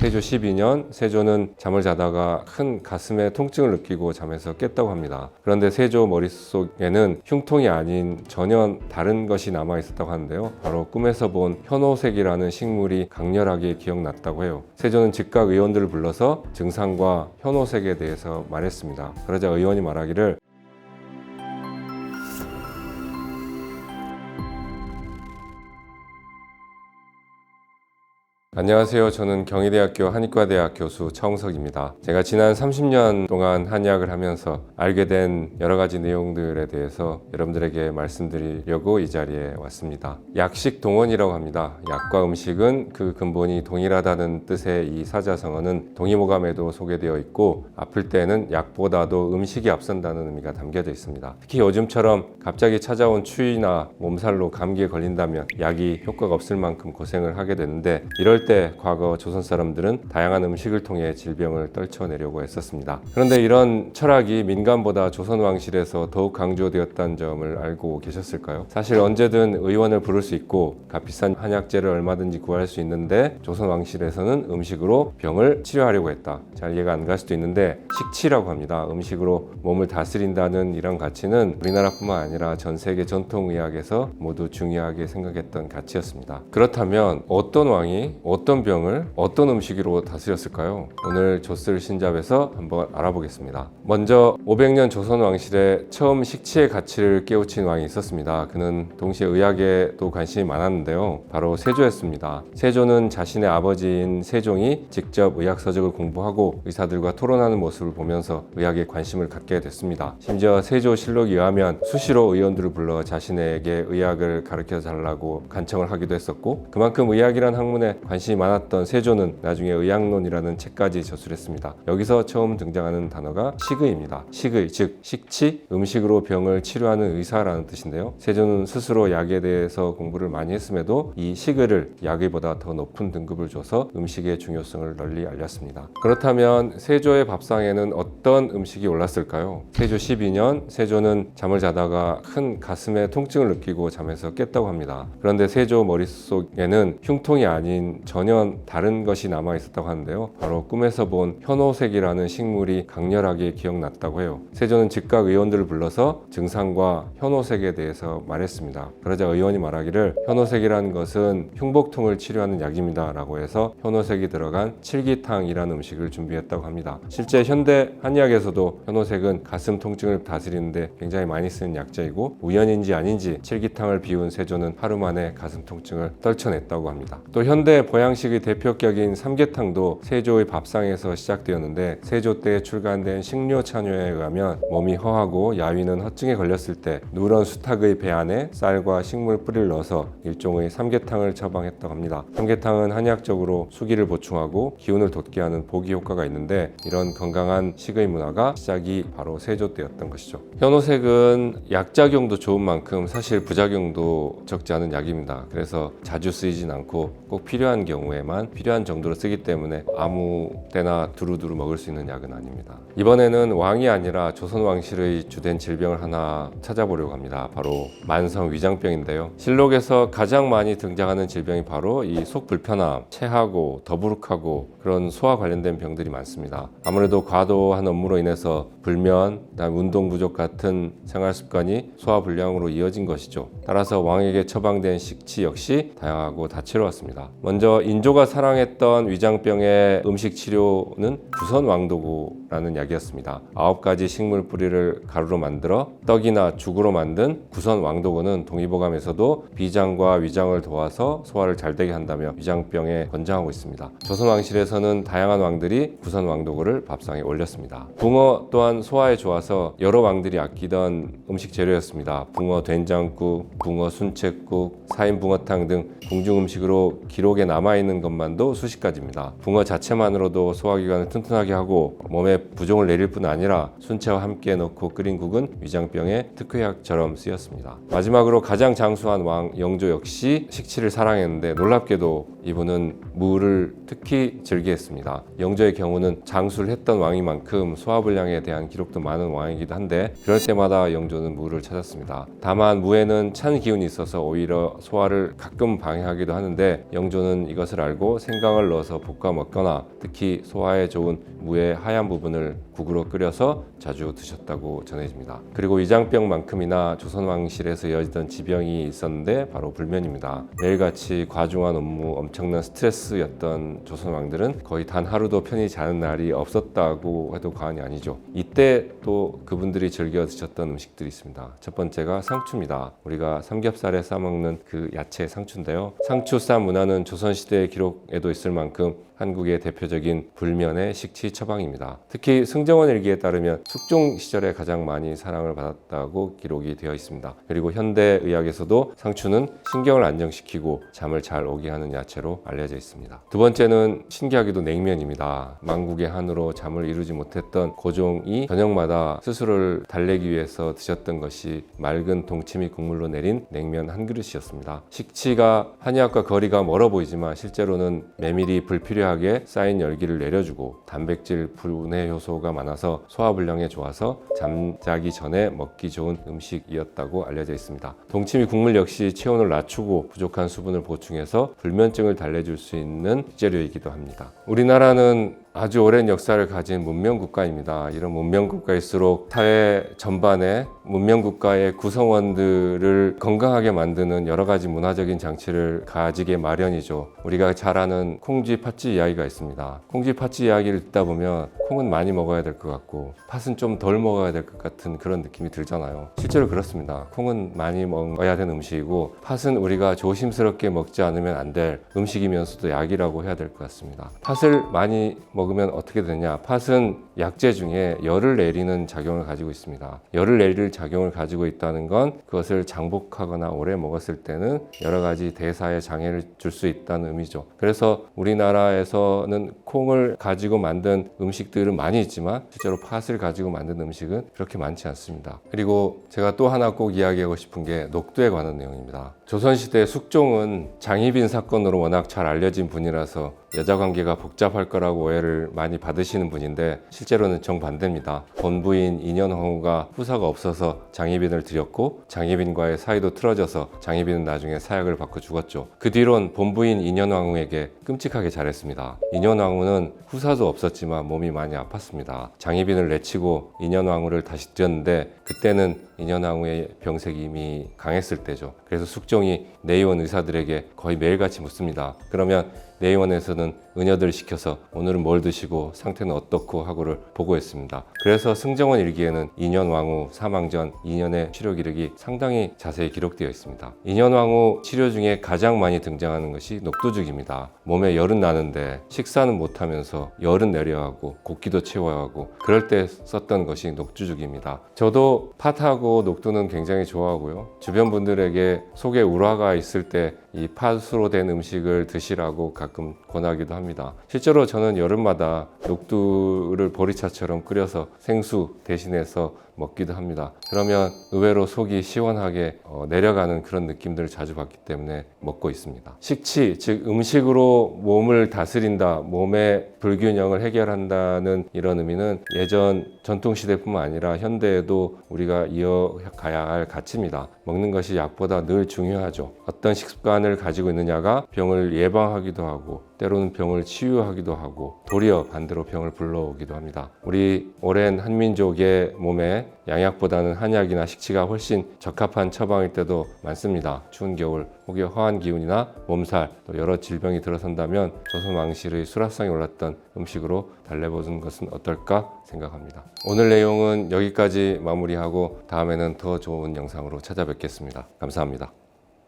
세조 12년 세조는 잠을 자다가 큰 가슴에 통증을 느끼고 잠에서 깼다고 합니다. 그런데 세조 머릿속에는 흉통이 아닌 전혀 다른 것이 남아 있었다고 하는데요. 바로 꿈에서 본 현호색이라는 식물이 강렬하게 기억났다고 해요. 세조는 즉각 의원들을 불러서 증상과 현호색에 대해서 말했습니다. 그러자 의원이 말하기를 안녕하세요. 저는 경희대학교 한의과대학 교수 차홍석입니다. 제가 지난 30년 동안 한의학을 하면서 알게 된 여러 가지 내용들에 대해서 여러분들에게 말씀드리려고 이 자리에 왔습니다. 약식 동원이라고 합니다. 약과 음식은 그 근본이 동일하다는 뜻의 이 사자성어는 동의모감에도 소개되어 있고 아플 때는 약보다도 음식이 앞선다는 의미가 담겨져 있습니다. 특히 요즘처럼 갑자기 찾아온 추위나 몸살로 감기에 걸린다면 약이 효과가 없을 만큼 고생을 하게 되는데 이럴 때 과거 조선 사람들은 다양한 음식을 통해 질병을 떨쳐내려고 했었습니다. 그런데 이런 철학이 민간보다 조선 왕실에서 더욱 강조되었다는 점을 알고 계셨을까요? 사실 언제든 의원을 부를 수 있고 값비싼 한약재를 얼마든지 구할 수 있는데 조선 왕실에서는 음식으로 병을 치료하려고 했다. 잘 이해가 안 갈 수도 있는데 식치라고 합니다. 음식으로 몸을 다스린다는 이런 가치는 우리나라뿐만 아니라 전 세계 전통의학에서 모두 중요하게 생각했던 가치였습니다. 그렇다면 어떤 왕이 어떤 병을 어떤 음식으로 다스렸을까요? 오늘 조슬 신잡에서 한번 알아보겠습니다. 먼저 500년 조선 왕실에 처음 식치의 가치를 깨우친 왕이 있었습니다. 그는 동시에 의학에도 관심이 많았는데요. 바로 세조였습니다. 세조는 자신의 아버지인 세종이 직접 의학 서적을 공부하고 의사들과 토론하는 모습을 보면서 의학에 관심을 갖게 됐습니다. 심지어 세조실록에 의하면 수시로 의원들을 불러 자신에게 의학을 가르쳐 달라고 간청을 하기도 했었고 그만큼 의학이란 학문에 관심이 많았던 세조는 나중에 의학론이라는 책까지 저술했습니다. 여기서 처음 등장하는 단어가 식의입니다. 식의, 즉 식치, 음식으로 병을 치료하는 의사라는 뜻인데요. 세조는 스스로 약에 대해서 공부를 많이 했음에도 이 식의를 약의보다 더 높은 등급을 줘서 음식의 중요성을 널리 알렸습니다. 그렇다면 세조의 밥상에는 어떤 음식이 올랐을까요? 세조 12년 세조는 잠을 자다가 큰 가슴에 통증을 느끼고 잠에서 깼다고 합니다. 그런데 세조 머릿속에는 흉통이 아닌 전혀 다른 것이 남아 있었다고 하는데요. 바로 꿈에서 본 현호색이라는 식물이 강렬하게 기억났다고 해요. 세조는 즉각 의원들을 불러서 증상과 현호색에 대해서 말했습니다. 그러자 의원이 말하기를 현호색이라는 것은 흉복통을 치료하는 약입니다 라고 해서 현호색이 들어간 칠기탕이라는 음식을 준비했다고 합니다. 실제 현대 한의학에서도 현호색은 가슴 통증을 다스리는데 굉장히 많이 쓰는 약재이고 우연인지 아닌지 칠기탕을 비운 세조는 하루 만에 가슴 통증을 떨쳐냈다고 합니다. 또 현대 보양식의 대표격인 삼계탕도 세조의 밥상에서 시작되었는데 세조 때 출간된 식료찬요에 의하면 몸이 허하고 야위는 허증에 걸렸을 때 누런 수탉의 배 안에 쌀과 식물 뿌리를 넣어서 일종의 삼계탕을 처방했다고 합니다. 삼계탕은 한의학적으로 수기를 보충하고 기운을 돋게 하는 보기 효과가 있는데 이런 건강한 식의 문화가 시작이 바로 세조 때였던 것이죠. 현호색은 약작용도 좋은 만큼 사실 부작용도 적지 않은 약입니다. 그래서 자주 쓰이진 않고 꼭 필요한 경우에만 필요한 정도로 쓰기 때문에 아무 때나 두루두루 먹을 수 있는 약은 아닙니다. 이번에는 왕이 아니라 조선 왕실의 주된 질병을 하나 찾아보려고 합니다. 바로 만성 위장병인데요. 실록에서 가장 많이 등장하는 질병이 바로 이 속 불편함, 체하고 더부룩하고 그런 소화 관련된 병들이 많습니다. 아무래도 과도한 업무로 인해서 불면, 운동 부족 같은 생활 습관이 소화 불량으로 이어진 것이죠. 따라서 왕에게 처방된 식치 역시 다양하고 다채로웠습니다. 먼저 인조가 사랑했던 위장병의 음식 치료는 구선왕도구라는 약이었습니다. 9가지 식물 뿌리를 가루로 만들어 떡이나 죽으로 만든 구선왕도구는 동의보감에서도 비장과 위장을 도와서 소화를 잘 되게 한다며 위장병에 권장하고 있습니다. 조선 왕실에서는 다양한 왕들이 구선왕도구를 밥상에 올렸습니다. 붕어 또한 소화에 좋아서 여러 왕들이 아끼던 음식 재료였습니다. 붕어 된장국, 붕어 순채국, 사인 붕어탕 등 궁중 음식으로 기록에 남아있는 것만도 수십 가지입니다. 붕어 자체만으로도 소화기관을 튼튼하게 하고 몸에 부종을 내릴 뿐 아니라 순채와 함께 넣고 끓인 국은 위장병의 특효약처럼 쓰였습니다. 마지막으로 가장 장수한 왕 영조 역시 식치를 사랑했는데 놀랍게도 이분은 무를 특히 즐겨했습니다. 영조의 경우는 장수를 했던 왕이만큼 소화불량에 대한 기록도 많은 왕이기도 한데 그럴 때마다 영조는 무를 찾았습니다. 다만 무에는 찬 기운이 있어서 오히려 소화를 가끔 방해하기도 하는데 영조는 이것을 알고 생강을 넣어서 볶아 먹거나 특히 소화에 좋은 무의 하얀 부분을 국으로 끓여서 자주 드셨다고 전해집니다. 그리고 위장병만큼이나 조선왕실에서 이어지던 지병이 있었는데 바로 불면입니다. 매일같이 과중한 업무, 엄청난 스트레스였던 조선왕들은 거의 단 하루도 편히 자는 날이 없었다고 해도 과언이 아니죠. 이때 또 그분들이 즐겨 드셨던 음식들이 있습니다. 첫 번째가 상추입니다. 우리가 삼겹살에 싸먹는 그 야채 상추인데요. 상추 쌈 문화는 조선시대 기록에도 있을 만큼 한국의 대표적인 불면의 식치 처방입니다. 특히 승정원 일기에 따르면 숙종 시절에 가장 많이 사랑을 받았다고 기록이 되어 있습니다. 그리고 현대 의학에서도 상추는 신경을 안정시키고 잠을 잘 오게 하는 야채로 알려져 있습니다. 두 번째는 신기하게도 냉면입니다. 만국의 한으로 잠을 이루지 못했던 고종이 저녁마다 스스로를 달래기 위해서 드셨던 것이 맑은 동치미 국물로 내린 냉면 한 그릇이었습니다. 식치가 한의학과 거리가 멀어 보이지만 실제로는 메밀이 불필요하게 쌓인 열기를 내려주고 단백질 분해 효소가 많아서 소화불량에 좋아서 잠자기 전에 먹기 좋은 음식이었다고 알려져 있습니다. 동치미 국물 역시 체온을 낮추고 부족한 수분을 보충해서 불면증을 달래줄 수 있는 식재료이기도 합니다. 우리나라는 아주 오랜 역사를 가진 문명국가입니다. 이런 문명국가일수록 사회 전반에 문명국가의 구성원들을 건강하게 만드는 여러 가지 문화적인 장치를 가지게 마련이죠. 우리가 잘 아는 콩쥐 팥쥐 이야기가 있습니다. 콩쥐 팥쥐 이야기를 듣다 보면 콩은 많이 먹어야 될 것 같고 팥은 좀 덜 먹어야 될 것 같은 그런 느낌이 들잖아요. 실제로 그렇습니다. 콩은 많이 먹어야 되는 음식이고 팥은 우리가 조심스럽게 먹지 않으면 안 될 음식이면서도 약이라고 해야 될 것 같습니다. 팥을 많이 먹으면 어떻게 되냐? 팥은 약재 중에 열을 내리는 작용을 가지고 있습니다. 열을 내릴 작용을 가지고 있다는 건 그것을 장복하거나 오래 먹었을 때는 여러 가지 대사에 장애를 줄 수 있다는 의미죠. 그래서 우리나라에서는 콩을 가지고 만든 음식들은 많이 있지만 실제로 팥을 가지고 만든 음식은 그렇게 많지 않습니다. 그리고 제가 또 하나 꼭 이야기하고 싶은 게 녹두에 관한 내용입니다. 조선시대 숙종은 장희빈 사건으로 워낙 잘 알려진 분이라서 여자관계가 복잡할 거라고 오해를 많이 받으시는 분인데 실제로는 정반대입니다. 본부인 인현황후가 후사가 없어서 장희빈을 들였고 장희빈과의 사이도 틀어져서 장희빈은 나중에 사약을 받고 죽었죠. 그 뒤론 본부인 인현황후에게 끔찍하게 잘했습니다. 인현황후는 후사도 없었지만 몸이 많이 아팠습니다. 장희빈을 내치고 인현황후를 다시 들였는데 그때는 인현황후의 병색이 이미 강했을 때죠. 그래서 숙종이 내의원 의사들에게 거의 매일같이 묻습니다. 그러면 내의원에서는 의녀들 시켜서 오늘은 뭘 드시고 상태는 어떻고 하고를 보고했습니다. 그래서 승정원 일기에는 인현왕후 사망 전 2년의 치료 기록이 상당히 자세히 기록되어 있습니다. 인현왕후 치료 중에 가장 많이 등장하는 것이 녹두죽입니다. 몸에 열은 나는데 식사는 못하면서 열은 내려하고 곡기도 채워야 하고 그럴 때 썼던 것이 녹두죽입니다. 저도 팥하고 녹두는 굉장히 좋아하고요. 주변 분들에게 속에 우라가 있을 때 이 팥으로 된 음식을 드시라고 가끔 권하기도 합니다. 실제로 저는 여름마다 녹두를 보리차처럼 끓여서 생수 대신해서 먹기도 합니다. 그러면 의외로 속이 시원하게 내려가는 그런 느낌들을 자주 받기 때문에 먹고 있습니다. 식치, 즉 음식으로 몸을 다스린다, 몸의 불균형을 해결한다는 이런 의미는 예전 전통시대뿐만 아니라 현대에도 우리가 이어가야 할 가치입니다. 먹는 것이 약보다 늘 중요하죠. 어떤 식습관을 가지고 있느냐가 병을 예방하기도 하고 때로는 병을 치유하기도 하고 도리어 반대로 병을 불러오기도 합니다. 우리 오랜 한민족의 몸에 양약보다는 한약이나 식치가 훨씬 적합한 처방일 때도 많습니다. 추운 겨울 혹여 허한 기운이나 몸살 또 여러 질병이 들어선다면 조선 왕실의 수라상에 올랐던 음식으로 달래보는 것은 어떨까 생각합니다. 오늘 내용은 여기까지 마무리하고 다음에는 더 좋은 영상으로 찾아뵙겠습니다. 감사합니다.